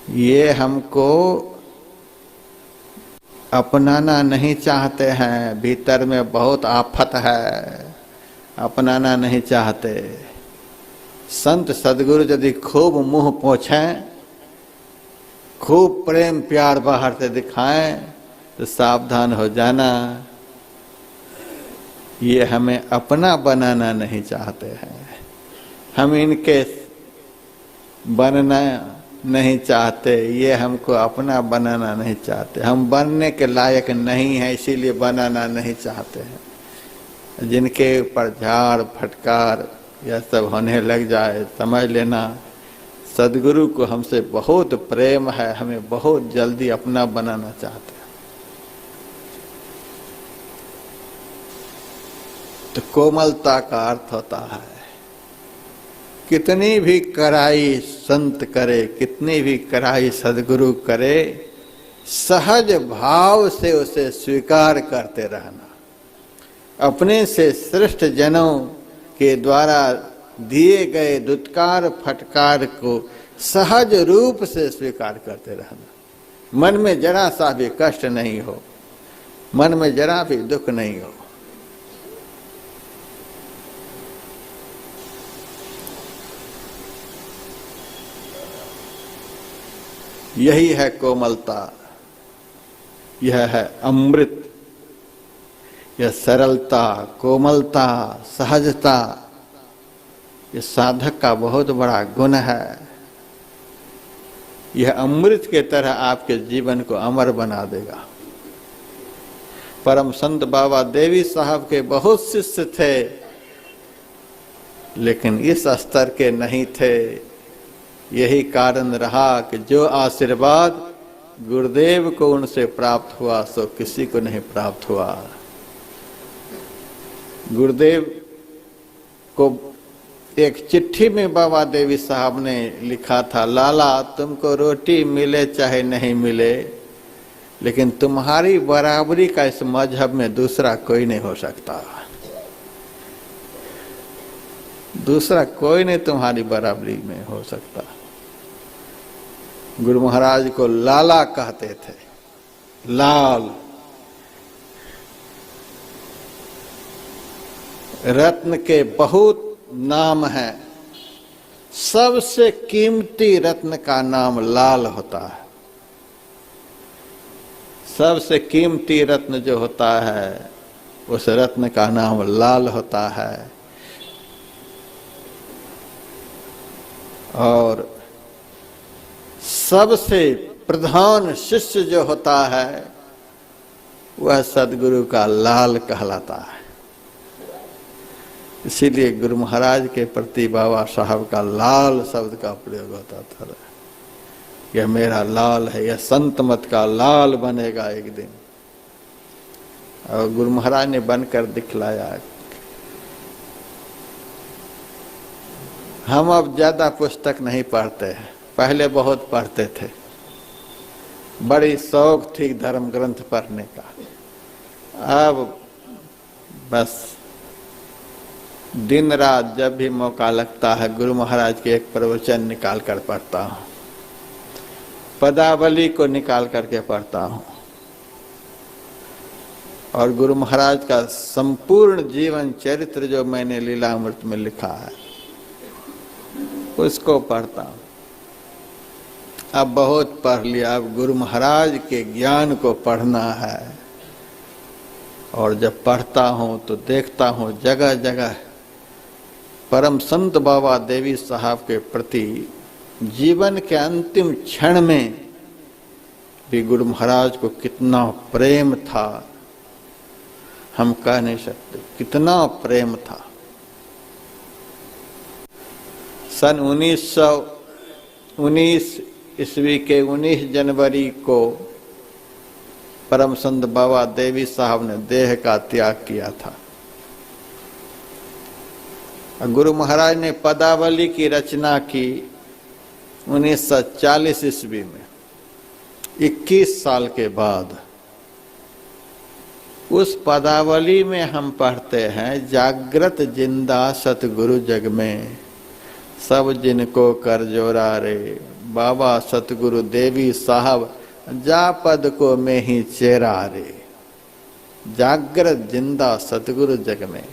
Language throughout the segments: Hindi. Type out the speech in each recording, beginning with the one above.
ये हमको अपनाना नहीं चाहते हैं, भीतर में बहुत आफत है, अपनाना नहीं चाहते। संत सदगुरु यदि खूब मुंह पोंछें, खूब प्रेम प्यार बाहर से दिखाएं तो सावधान हो जाना, ये हमें अपना बनाना नहीं चाहते हैं। हम इनके बनना नहीं चाहते, ये हमको अपना बनाना नहीं चाहते। हम बनने के लायक नहीं हैं, इसीलिए बनाना नहीं चाहते हैं। जिनके ऊपर झाड़ फटकार यह सब होने लग जाए, समझ लेना सदगुरु को हमसे बहुत प्रेम है, हमें बहुत जल्दी अपना बनाना चाहते हैं। तो कोमलता का अर्थ होता है कितनी भी कड़ाई संत करे, कितनी भी कड़ाई सदगुरु करे, सहज भाव से उसे स्वीकार करते रहना। अपने से श्रेष्ठ जनों के द्वारा दिए गए दुत्कार फटकार को सहज रूप से स्वीकार करते रहना। मन में जरा सा भी कष्ट नहीं हो, मन में जरा भी दुख नहीं हो। यही है कोमलता, यह है अमृत, यह सरलता, कोमलता, सहजता, यह साधक का बहुत बड़ा गुण है। यह अमृत के तरह आपके जीवन को अमर बना देगा। परम संत बाबा देवी साहब के बहुत शिष्य थे, लेकिन इस स्तर के नहीं थे। यही कारण रहा कि जो आशीर्वाद गुरुदेव को उनसे प्राप्त हुआ सो किसी को नहीं प्राप्त हुआ। गुरुदेव को एक चिट्ठी में बाबा देवी साहब ने लिखा था, लाला तुमको रोटी मिले चाहे नहीं मिले, लेकिन तुम्हारी बराबरी का इस मजहब में दूसरा कोई नहीं हो सकता। दूसरा कोई नहीं तुम्हारी बराबरी में हो सकता। गुरु महाराज को लाला कहते थे, लाल। रत्न के बहुत नाम हैं, सबसे कीमती रत्न का नाम लाल होता है। सबसे कीमती रत्न जो होता है उस रत्न का नाम लाल होता है। और सबसे प्रधान शिष्य जो होता है वह सदगुरु का लाल कहलाता है। इसीलिए गुरु महाराज के प्रति बाबा साहब का लाल शब्द का प्रयोग होता था। यह मेरा लाल है, यह संत मत का लाल बनेगा एक दिन। और गुरु महाराज ने बनकर दिखलाया। हम अब ज्यादा पुस्तक नहीं पढ़ते हैं, पहले बहुत पढ़ते थे, बड़ी शौक थी धर्म ग्रंथ पढ़ने का। अब बस दिन रात जब भी मौका लगता है गुरु महाराज के एक प्रवचन निकाल कर पढ़ता हूँ, पदावली को निकाल करके पढ़ता हूँ, और गुरु महाराज का संपूर्ण जीवन चरित्र जो मैंने लीलामृत में लिखा है उसको पढ़ता हूँ। अब बहुत पढ़ लिया, अब गुरु महाराज के ज्ञान को पढ़ना है। और जब पढ़ता हूँ तो देखता हूँ जगह जगह परम संत बाबा देवी साहब के प्रति जीवन के अंतिम क्षण में भी गुरु महाराज को कितना प्रेम था, हम कह नहीं सकते कितना प्रेम था। सन 1919 ईस्वी के 19 जनवरी को परम संत बाबा देवी साहब ने देह का त्याग किया था। गुरु महाराज ने पदावली की रचना की 1940 ईस्वी में, 21 साल के बाद। उस पदावली में हम पढ़ते हैं, जागृत जिंदा सतगुरु जग में सब जिनको कर जोरा रे, बाबा सतगुरु देवी साहब जा पद को में ही चेरा रे, जागृत जिंदा सतगुरु जग में।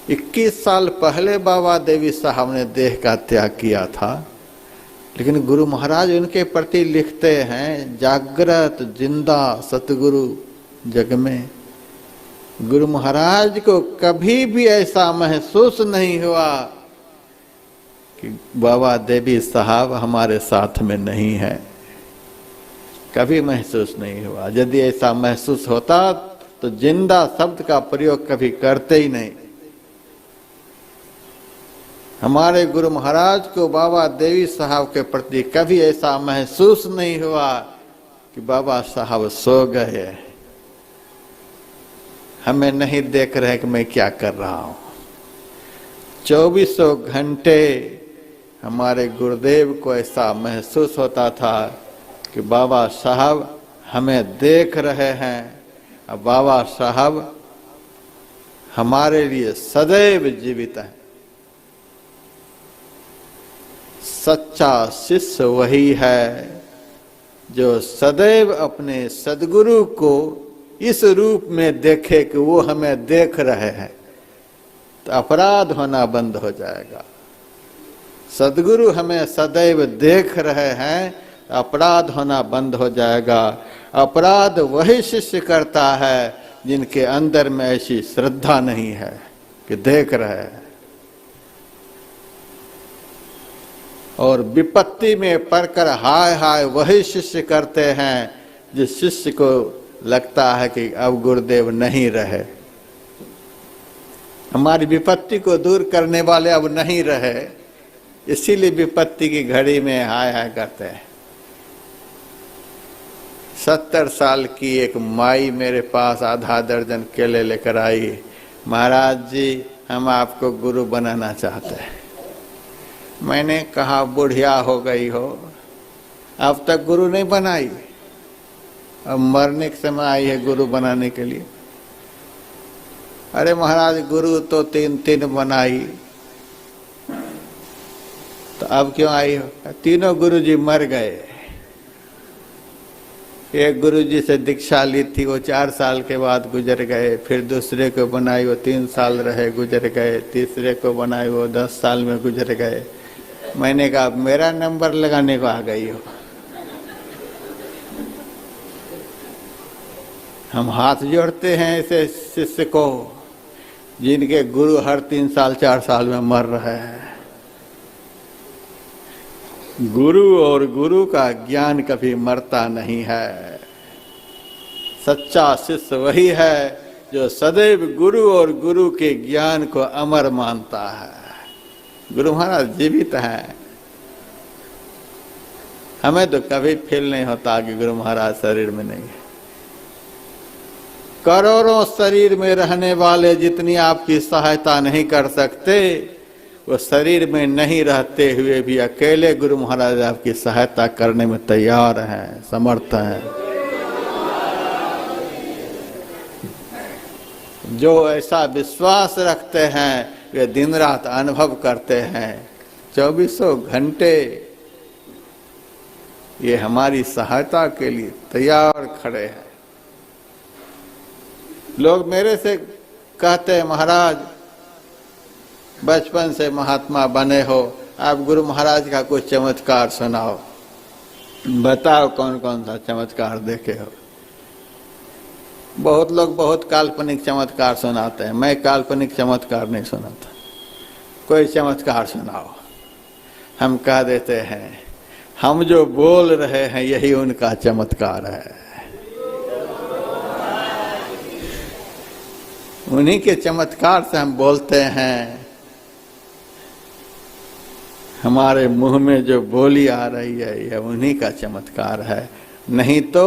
21 साल पहले बाबा देवी साहब ने देह का त्याग किया था, लेकिन गुरु महाराज उनके प्रति लिखते हैं जागृत जिंदा सतगुरु जग में। गुरु महाराज को कभी भी ऐसा महसूस नहीं हुआ कि बाबा देवी साहब हमारे साथ में नहीं है, कभी महसूस नहीं हुआ। यदि ऐसा महसूस होता तो जिंदा शब्द का प्रयोग कभी करते ही नहीं। हमारे गुरु महाराज को बाबा देवी साहब के प्रति कभी ऐसा महसूस नहीं हुआ कि बाबा साहब सो गए, हमें नहीं देख रहे कि मैं क्या कर रहा हूं। 24 घंटे हमारे गुरुदेव को ऐसा महसूस होता था कि बाबा साहब हमें देख रहे हैं, और बाबा साहब हमारे लिए सदैव जीवित हैं। सच्चा शिष्य वही है जो सदैव अपने सद्गुरु को इस रूप में देखे कि वो हमें देख रहे हैं, तो अपराध होना बंद हो जाएगा। सद्गुरु हमें सदैव देख रहे हैं, अपराध होना बंद हो जाएगा। अपराध वही शिष्य करता है जिनके अंदर में ऐसी श्रद्धा नहीं है कि देख रहे हैं। और विपत्ति में पड़कर हाय हाय वही शिष्य करते हैं जिस शिष्य को लगता है कि अब गुरुदेव नहीं रहे, हमारी विपत्ति को दूर करने वाले अब नहीं रहे, इसीलिए विपत्ति की घड़ी में हाय हाय करते हैं। 70 साल की एक माई मेरे पास आधा दर्जन केले लेकर आई, महाराज जी हम आपको गुरु बनाना चाहते हैं। मैंने कहा बुढ़िया हो गई हो, अब तक गुरु नहीं बनाई, अब मरने के समय आई है गुरु बनाने के लिए। अरे महाराज गुरु तो 3 बनाई, तो अब क्यों आई हो? तीनों गुरुजी मर गए। एक गुरुजी से दीक्षा ली थी, वो 4 साल के बाद गुजर गए। फिर दूसरे को बनाई, वो 3 साल रहे गुजर गए। तीसरे को बनाई, वो 10 साल में गुजर गए। मैंने कहा मेरा नंबर लगाने को आ गई हो। हम हाथ जोड़ते हैं ऐसे शिष्य को जिनके गुरु हर 3 साल 4 साल में मर रहे हैं। गुरु और गुरु का ज्ञान कभी मरता नहीं है। सच्चा शिष्य वही है जो सदैव गुरु और गुरु के ज्ञान को अमर मानता है। गुरु महाराज जीवित हैं। हमें तो कभी फील नहीं होता कि गुरु महाराज शरीर में नहीं है। करोड़ों शरीर में रहने वाले जितनी आपकी सहायता नहीं कर सकते, वो शरीर में नहीं रहते हुए भी अकेले गुरु महाराज आपकी सहायता करने में तैयार हैं, समर्थ हैं। जो ऐसा विश्वास रखते हैं वे दिन रात अनुभव करते हैं। 24 घंटे ये हमारी सहायता के लिए तैयार खड़े हैं। लोग मेरे से कहते हैं महाराज बचपन से महात्मा बने हो, आप गुरु महाराज का कुछ चमत्कार सुनाओ, बताओ कौन कौन सा चमत्कार देखे हो। बहुत लोग बहुत काल्पनिक चमत्कार सुनाते हैं, मैं काल्पनिक चमत्कार नहीं सुनाता। कोई चमत्कार सुनाओ। हम कह देते हैं हम जो बोल रहे हैं यही उनका चमत्कार है। उन्हीं के चमत्कार से हम बोलते हैं। हमारे मुंह में जो बोली आ रही है यह उन्हीं का चमत्कार है, नहीं तो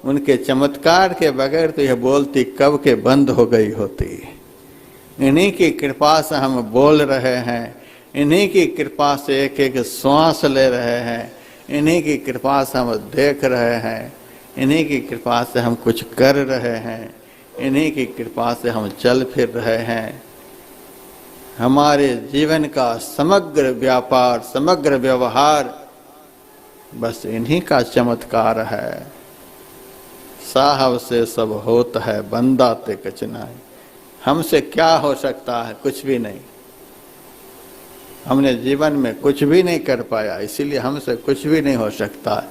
उनके चमत्कार के बगैर तो यह बोलती कब के बंद हो गई होती। इन्हीं की कृपा से हम बोल रहे हैं, इन्हीं की कृपा से एक एक श्वास ले रहे हैं, इन्हीं की कृपा से हम देख रहे हैं, इन्हीं की कृपा से हम कुछ कर रहे हैं, इन्हीं की कृपा से हम चल फिर रहे हैं। हमारे जीवन का समग्र व्यापार, समग्र व्यवहार बस इन्हीं का चमत्कार है। साहब से सब होत है बंदा ते कचनाई। हमसे क्या हो सकता है? कुछ भी नहीं। हमने जीवन में कुछ भी नहीं कर पाया, इसीलिए हमसे कुछ भी नहीं हो सकता।